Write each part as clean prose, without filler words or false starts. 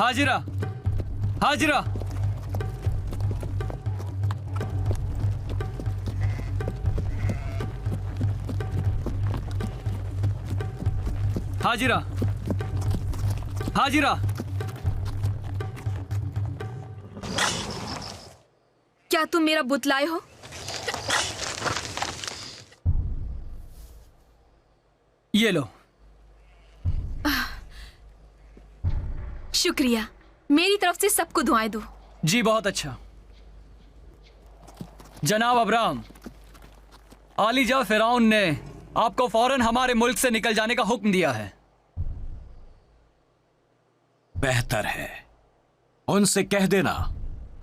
हाजिरा, हाजिरा। हाजिरा, हाजिरा। क्या तुम मेरा बुत लाए हो? ये लो। शुक्रिया। मेरी तरफ से सबको दुआएं दो। जी बहुत अच्छा। जनाब अब्राम, आलिजा फिरौन ने आपको फौरन हमारे मुल्क से निकल जाने का हुक्म दिया है। बेहतर है, उनसे कह देना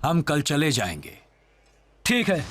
हम कल चले जाएंगे। ठीक है।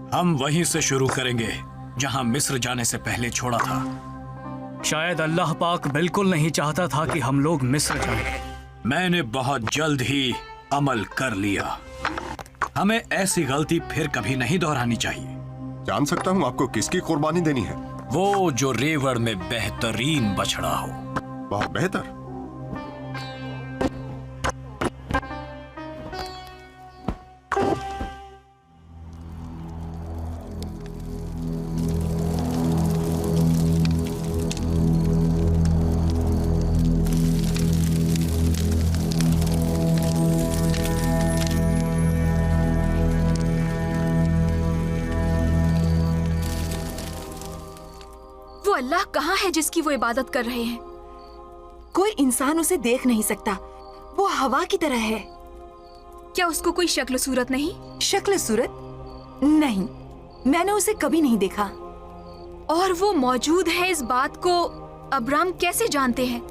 हम वहीं से शुरू करेंगे जहां मिस्र जाने से पहले छोड़ा था। शायद अल्लाह पाक बिल्कुल नहीं चाहता था कि हम लोग मिस्र जाएं। मैंने बहुत जल्द ही अमल कर लिया। हमें ऐसी गलती फिर कभी नहीं दोहरानी चाहिए। जान सकता हूँ आपको किसकी कुर्बानी देनी है? वो जो रेवड़ में बेहतरीन बछड़ा हो। बहुत बेहतर। अल्लाह कहाँ है जिसकी वो इबादत कर रहे हैं? कोई इंसान उसे देख नहीं सकता, वो हवा की तरह है। क्या उसको कोई शक्ल सूरत नहीं? शक्ल सूरत? नहीं, मैंने उसे कभी नहीं देखा। और वो मौजूद है, इस बात को अब्राम कैसे जानते हैं?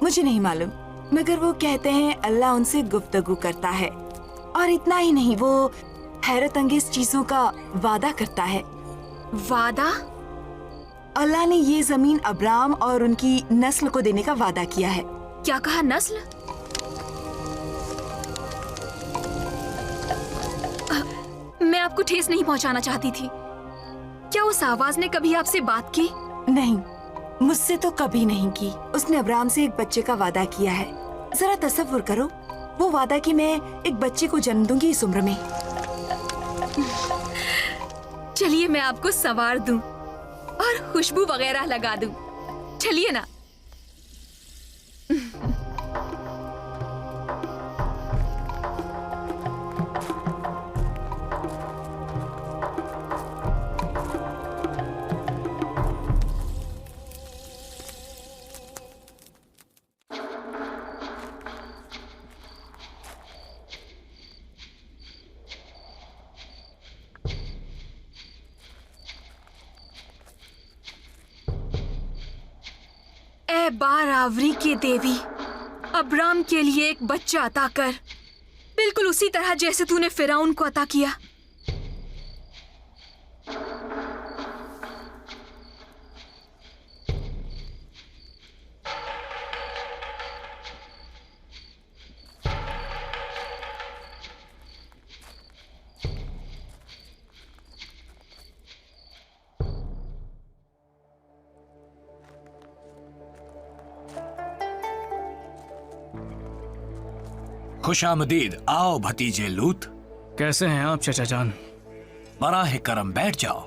मुझे नहीं मालूम, मगर वो कहते हैं अल्लाह उनसे गुफ्तगू करता है। और इतना ही नहीं, वो हैरत अंगेज चीजों का वादा करता है। वादा? अल्लाह ने ये जमीन अब्राम और उनकी नस्ल को देने का वादा किया है। क्या कहा? नस्ल? मैं आपको ठेस नहीं पहुंचाना चाहती थी। क्या उस आवाज ने कभी आपसे बात की? नहीं, मुझसे तो कभी नहीं की। उसने अब्राम से एक बच्चे का वादा किया है। जरा तसव्वुर करो, वो वादा कि मैं एक बच्चे को जन्म दूंगी इस उम्र में। चलिए मैं आपको संवार दूं और खुशबू वगैरह लगा दूं। चलिए ना। बारावरी के देवी, अब्राम के लिए एक बच्चा अता कर, बिल्कुल उसी तरह जैसे तूने फिरौन को अता किया। खुशामदीद। आओ भतीजे लूत। कैसे हैं आप चचा जान? बराह करम, बैठ जाओ।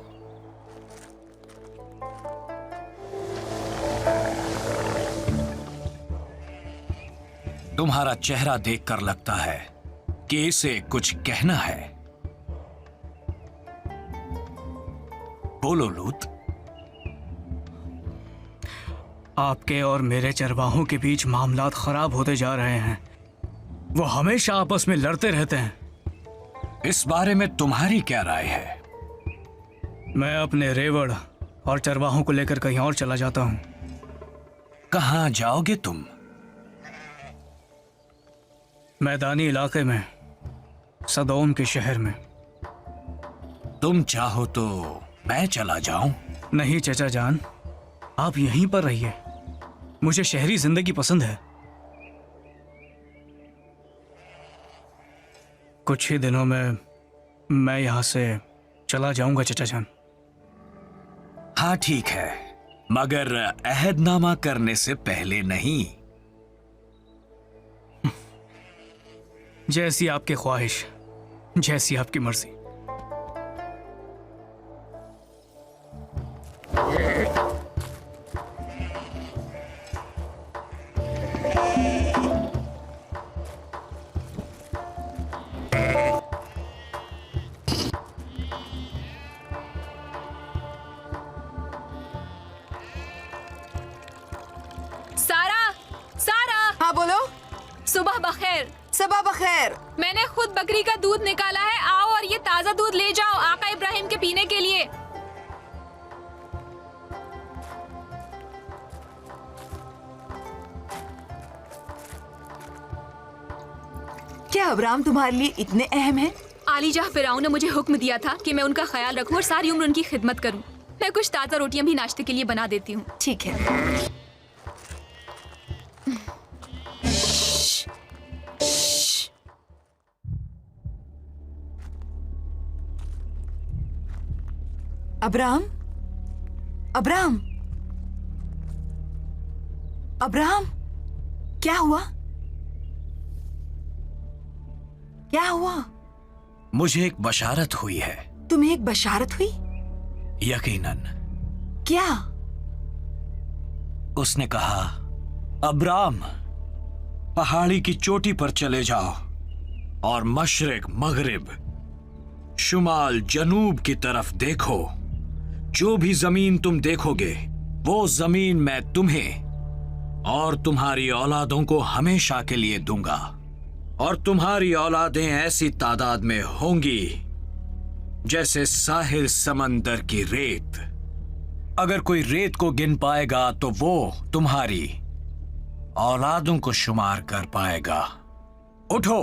तुम्हारा चेहरा देखकर लगता है कि इसे कुछ कहना है। बोलो लूत। आपके और मेरे चरवाहों के बीच मामलात खराब होते जा रहे हैं। वो हमेशा आपस में लड़ते रहते हैं। इस बारे में तुम्हारी क्या राय है? मैं अपने रेवड़ और चरवाहों को लेकर कहीं और चला जाता हूँ। कहाँ जाओगे तुम? मैदानी इलाके में, सदोम के शहर में। तुम चाहो तो मैं चला जाऊं? नहीं चचा जान, आप यहीं पर रहिए। मुझे शहरी जिंदगी पसंद है। कुछ ही दिनों में मैं यहां से चला जाऊंगा चचा जान। हाँ ठीक है, मगर अहदनामा करने से पहले नहीं। जैसी आपकी ख्वाहिश, जैसी आपकी मर्जी। हाँ बोलो। सुबह बखैर। सबा बखैर। मैंने खुद बकरी का दूध निकाला है, आओ और ये ताज़ा दूध ले जाओ आका इब्राहिम के पीने के लिए। क्या अब्राम तुम्हारे लिए इतने अहम है? आलीजाह फिरौन ने मुझे हुक्म दिया था कि मैं उनका ख्याल रखूं और सारी उम्र उनकी खिदमत करूं। मैं कुछ ताज़ा रोटियां भी नाश्ते के लिए बना देती हूँ। ठीक है। अब्राम, अब्राम, अब्राम, क्या हुआ? क्या हुआ? मुझे एक बशारत हुई है। तुम्हें एक बशारत हुई? यकीनन। क्या? उसने कहा, अब्राम, पहाड़ी की चोटी पर चले जाओ और मशरिक, मगरिब, शुमाल, जनूब की तरफ देखो। जो भी जमीन तुम देखोगे, वो जमीन मैं तुम्हें और तुम्हारी औलादों को हमेशा के लिए दूंगा, और तुम्हारी औलादें ऐसी तादाद में होंगी जैसे साहिल समंदर की रेत। अगर कोई रेत को गिन पाएगा तो वो तुम्हारी औलादों को शुमार कर पाएगा। उठो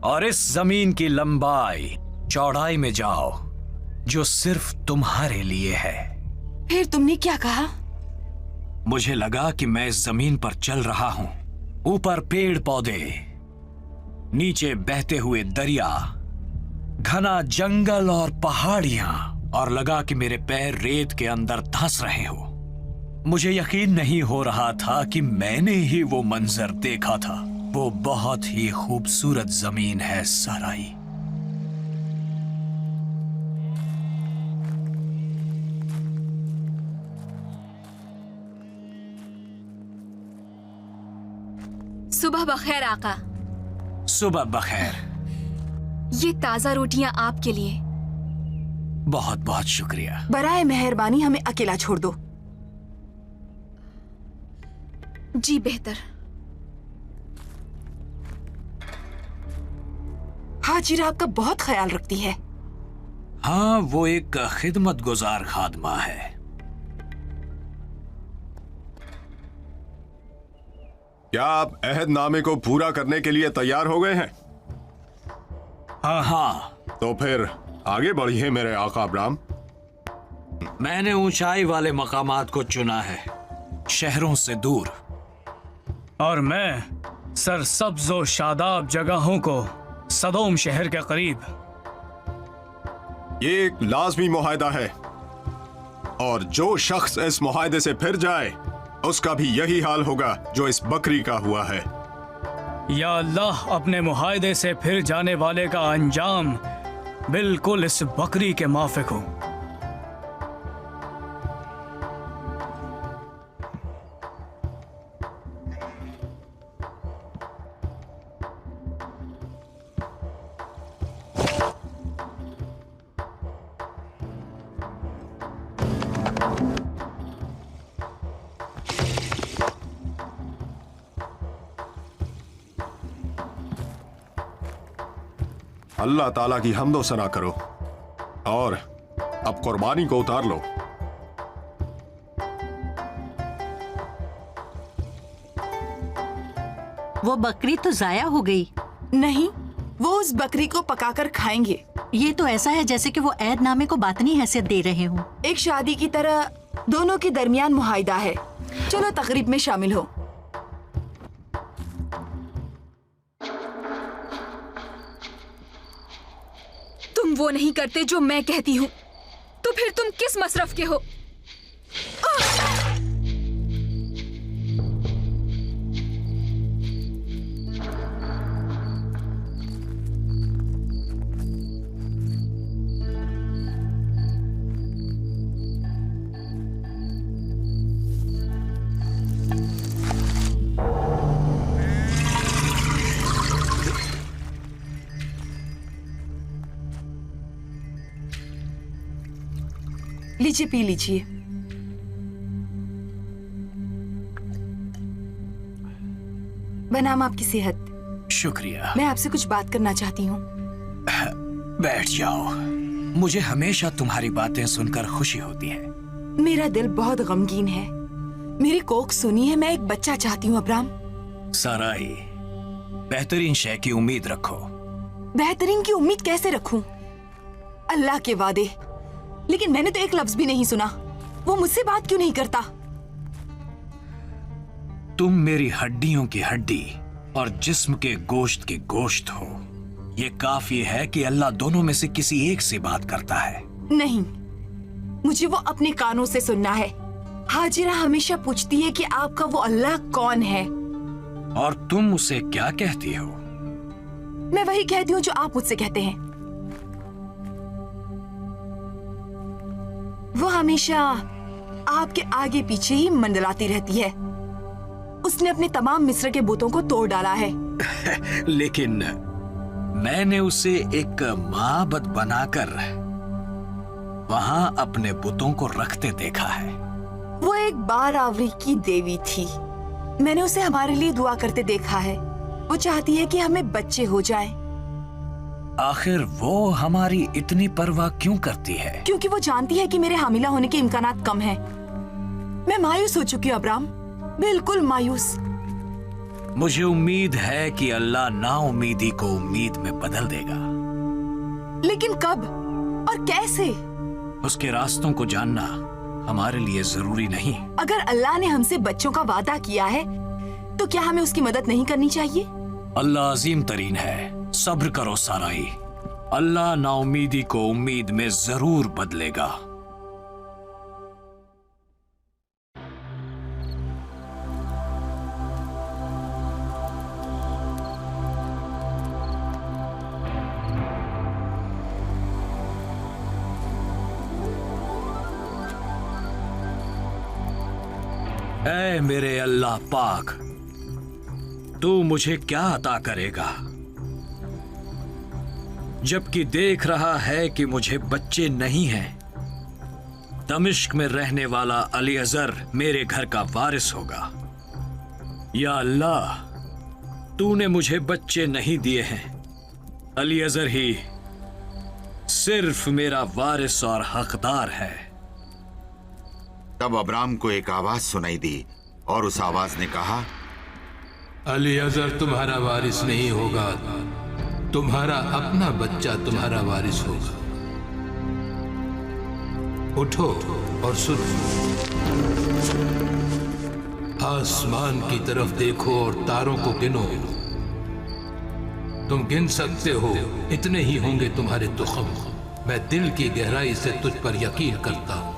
और इस जमीन की लंबाई चौड़ाई में जाओ जो सिर्फ तुम्हारे लिए है। फिर तुमने क्या कहा? मुझे लगा कि मैं इस जमीन पर चल रहा हूं। ऊपर पेड़ पौधे, नीचे बहते हुए दरिया, घना जंगल और पहाड़ियां, और लगा कि मेरे पैर रेत के अंदर धंस रहे हो। मुझे यकीन नहीं हो रहा था कि मैंने ही वो मंजर देखा था। वो बहुत ही खूबसूरत जमीन है साराई। सुबह बखैर आका। सुबह बखैर। ये ताज़ा रोटियां आपके लिए। बहुत बहुत शुक्रिया। बराए मेहरबानी हमें अकेला छोड़ दो। जी बेहतर। हाजिरा आपका बहुत ख्याल रखती है। हाँ, वो एक खिदमत गुजार खादमा है। क्या आप अहदनामे को पूरा करने के लिए तैयार हो गए हैं? हाँ। तो फिर आगे बढ़िए मेरे आका अब्राम। मैंने ऊंचाई वाले मकामात को चुना है, शहरों से दूर। और मैं सरसब्ज व शादाब जगहों को, सदोम शहर के करीब। ये एक लाजमी मुआहदा है, और जो शख्स इस मुआहदे से फिर जाए उसका भी यही हाल होगा जो इस बकरी का हुआ है। या अल्लाह, अपने मुआहदे से फिर जाने वाले का अंजाम बिल्कुल इस बकरी के माफिक हो। अल्लाह ताला की हम्दो सना करो और अब कुर्बानी को उतार लो। वो बकरी तो जाया हो गई। नहीं, वो उस बकरी को पकाकर खाएंगे। ये तो ऐसा है जैसे कि वो ऐदनामे को बातनी हैसियत दे रहे हों। एक शादी की तरह दोनों के दरमियान मुआहिदा है। चलो तकरीब में शामिल हो। तुम वो नहीं करते जो मैं कहती हूँ, तो फिर तुम किस मसरफ के हो? लीजिए, पी लीजिए। बनाम आपकी सेहत। शुक्रिया। मैं आपसे कुछ बात करना चाहती हूँ। बैठ जाओ। मुझे हमेशा तुम्हारी बातें सुनकर खुशी होती है। मेरा दिल बहुत गमगीन है। मेरी कोख सुनी है। मैं एक बच्चा चाहती हूँ अब्राम। साराई, बेहतरीन शय की उम्मीद रखो। बेहतरीन की उम्मीद कैसे रखूं? अल्लाह के वादे। लेकिन मैंने तो एक लफ्ज भी नहीं सुना। वो मुझसे बात क्यों नहीं करता? तुम मेरी हड्डियों की हड्डी और जिस्म के गोश्त की गोश्त हो। ये काफी है कि अल्लाह दोनों में से किसी एक से बात करता है। नहीं, मुझे वो अपने कानों से सुनना है। हाजिरा हमेशा पूछती है कि आपका वो अल्लाह कौन है, और तुम उसे क्या कहती हो? मैं वही कहती हूँ जो आप मुझसे कहते हैं। वो हमेशा आपके आगे पीछे ही मंडलाती रहती है। उसने अपने तमाम मिस्र के बुतों को तोड़ डाला है। लेकिन मैंने उसे एक माबद बनाकर वहां अपने बुतों को रखते देखा है। वो एक बारावरी की देवी थी। मैंने उसे हमारे लिए दुआ करते देखा है। वो चाहती है कि हमें बच्चे हो जाएं। आखिर वो हमारी इतनी परवाह क्यों करती है? क्योंकि वो जानती है कि मेरे हामिला होने के इम्कानात कम हैं। मैं मायूस हो चुकी हूँ अब्राम, बिल्कुल मायूस। मुझे उम्मीद है कि अल्लाह नाउमीदी को उम्मीद में बदल देगा। लेकिन कब और कैसे? उसके रास्तों को जानना हमारे लिए जरूरी नहीं। अगर अल्लाह ने हमसे बच्चों का वादा किया है तो क्या हमें उसकी मदद नहीं करनी चाहिए? अल्लाह अजीम तरीन है। सब्र करो साराई। अल्लाह नाउमीदी को उम्मीद में जरूर बदलेगा। ऐ मेरे अल्लाह पाक, तू मुझे क्या अता करेगा, जबकि देख रहा है कि मुझे बच्चे नहीं हैं। दमिश्क में रहने वाला अलीअज़र मेरे घर का वारिस होगा। या अल्लाह, तूने मुझे बच्चे नहीं दिए हैं। अलीअज़र ही सिर्फ मेरा वारिस और हकदार है। तब अब्राम को एक आवाज सुनाई दी और उस आवाज ने कहा, अलीअज़र तुम्हारा वारिस नहीं होगा, तुम्हारा अपना बच्चा तुम्हारा वारिस होगा। उठो और सुनो। आसमान की तरफ देखो और तारों को गिनो। तुम गिन सकते हो, इतने ही होंगे तुम्हारे तुखम। मैं दिल की गहराई से तुझ पर यकीन करता हूं।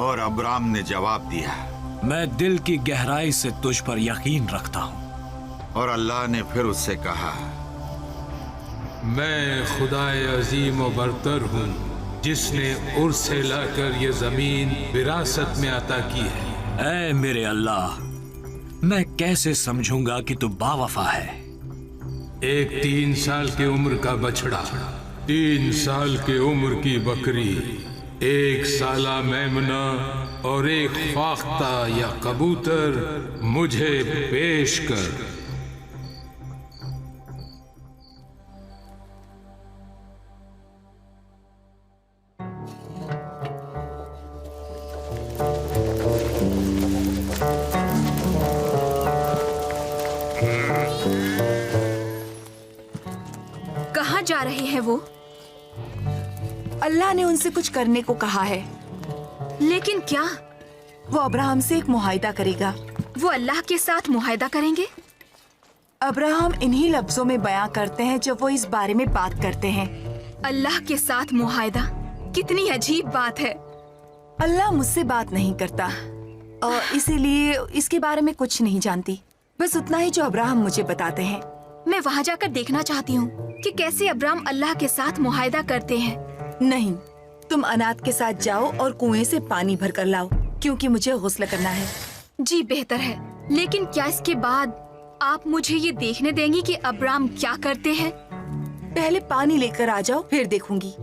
और अब्राम ने जवाब दिया, मैं दिल की गहराई से तुझ पर यकीन रखता हूं। और अल्लाह ने फिर उससे कहा, मैं खुदाए अजीम व बरतर हूँ, जिसने उर से लाकर ये जमीन विरासत में अता की है। ऐ मेरे अल्लाह, मैं कैसे समझूंगा कि तू बावफा है। एक 3 साल की उम्र का बछड़ा, 3 साल की उम्र की बकरी, 1 साला मेमना और 1 फाख्ता या कबूतर मुझे पेश कर। जा रहे हैं वो? अल्लाह ने उनसे कुछ करने को कहा है। लेकिन क्या? वो अब्राहम से एक मुआहिदा करेगा। वो अल्लाह के साथ मुआहिदा करेंगे? अब्राहम इन्हीं लफ्जों में बयां करते हैं जब वो इस बारे में बात करते हैं। अल्लाह के साथ मुआहिदा? कितनी अजीब बात है। अल्लाह मुझसे बात नहीं करता और इसीलिए इसके बारे में कुछ नहीं जानती, बस उतना ही जो अब्राहम मुझे बताते हैं। मैं वहाँ जाकर देखना चाहती हूँ कि कैसे अब्राहम अल्लाह के साथ मुआहिदा करते हैं। नहीं, तुम अनाथ के साथ जाओ और कुएं से पानी भर कर लाओ, क्योंकि मुझे गुस्ल करना है। जी बेहतर है, लेकिन क्या इसके बाद आप मुझे ये देखने देंगी कि अब्राहम क्या करते हैं? पहले पानी लेकर आ जाओ, फिर देखूंगी।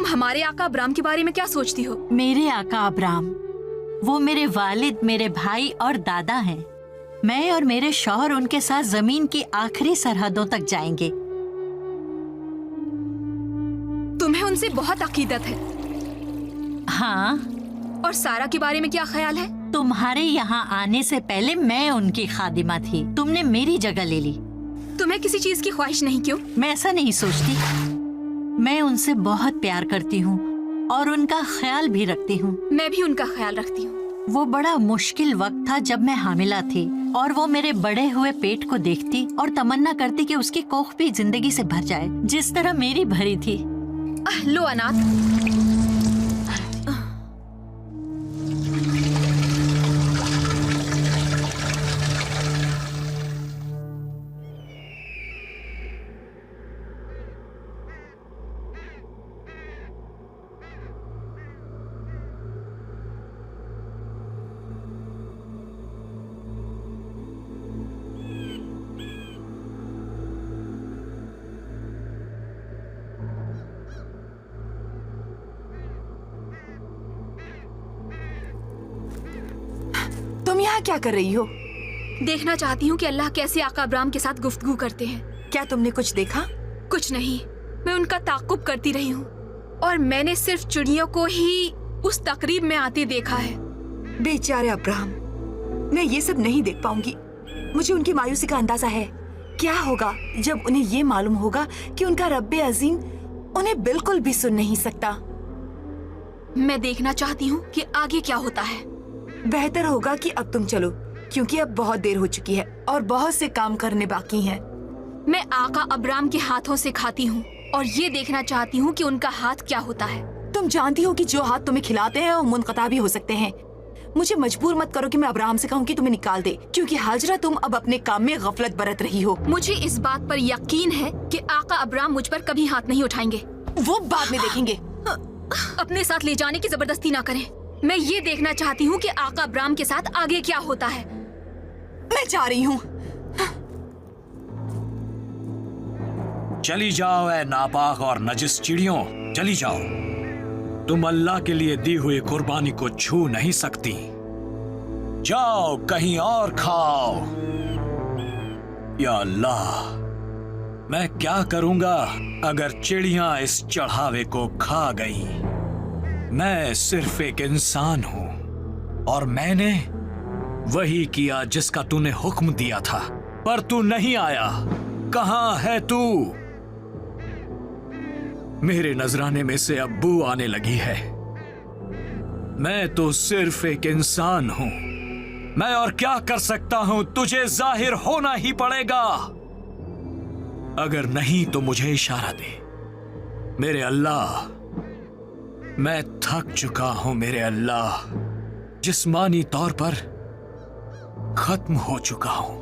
हमारे आका अब्राम के बारे में क्या सोचती हो? मेरे आका अब्राम, वो मेरे वालिद, मेरे भाई और दादा हैं। मैं और मेरे शौहर उनके साथ जमीन की आखिरी सरहदों तक जाएंगे। तुम्हें उनसे बहुत अकीदत है। हाँ। और सारा के बारे में क्या ख्याल है? तुम्हारे यहाँ आने से पहले मैं उनकी खादिमा थी, तुमने मेरी जगह ले ली। तुम्हें किसी चीज की ख्वाहिश नहीं क्यों? मैं ऐसा नहीं सोचती। मैं उनसे बहुत प्यार करती हूँ और उनका ख्याल भी रखती हूँ। मैं भी उनका ख्याल रखती हूँ। वो बड़ा मुश्किल वक्त था जब मैं हामिला थी और वो मेरे बड़े हुए पेट को देखती और तमन्ना करती कि उसकी कोख भी जिंदगी से भर जाए जिस तरह मेरी भरी थी। लो अनाथ। तुम यहाँ क्या कर रही हो? देखना चाहती हूँ कि अल्लाह कैसे आका अब्राम के साथ गुफ्तगू करते हैं। क्या तुमने कुछ देखा? कुछ नहीं, मैं उनका ताक़ुब करती रही हूँ और मैंने सिर्फ चिड़ियों को ही उस तकरीब में आते देखा है। बेचारे अब्राहम, मैं ये सब नहीं देख पाऊंगी। मुझे उनकी मायूसी का अंदाजा है। क्या होगा जब उन्हें ये मालूम होगा कि उनका रब्बे अजीम उन्हें बिल्कुल भी सुन नहीं सकता। मैं देखना चाहती हूँ कि आगे क्या होता है। बेहतर होगा कि अब तुम चलो, क्योंकि अब बहुत देर हो चुकी है और बहुत से काम करने बाकी हैं। मैं आका अब्राम के हाथों से खाती हूँ और ये देखना चाहती हूँ कि उनका हाथ क्या होता है। तुम जानती हो कि जो हाथ तुम्हें खिलाते हैं वो मुनक़ता भी हो सकते हैं। मुझे मजबूर मत करो कि मैं अब्राहम से कहूँ कि तुम्हें निकाल दे, क्योंकि हाजरा तुम अब अपने काम में गफलत बरत रही हो। मुझे इस बात पर यकीन है कि आका अब्राम मुझ पर कभी हाथ नहीं उठाएंगे। वो बाद में देखेंगे। अपने साथ ले जाने की जबरदस्ती ना करें। मैं ये देखना चाहती हूँ कि आका अब्राम के साथ आगे क्या होता है। मैं जा रही हूँ। चली जाओ ऐ नापाक और नजिस चिड़ियों, चली जाओ। तुम अल्लाह के लिए दी हुई कुर्बानी को छू नहीं सकती। जाओ कहीं और खाओ। या अल्लाह, मैं क्या करूंगा अगर चिड़ियां इस चढ़ावे को खा गईं? मैं सिर्फ एक इंसान हूं और मैंने वही किया जिसका तूने हुक्म दिया था, पर तू नहीं आया। कहां है तू? मेरे नजराने में से अब बू आने लगी है। मैं तो सिर्फ एक इंसान हूं। मैं और क्या कर सकता हूं? तुझे जाहिर होना ही पड़ेगा। अगर नहीं तो मुझे इशारा दे। मेरे अल्लाह, मैं थक चुका हूं मेरे अल्लाह, जिस्मानी तौर पर खत्म हो चुका हूं।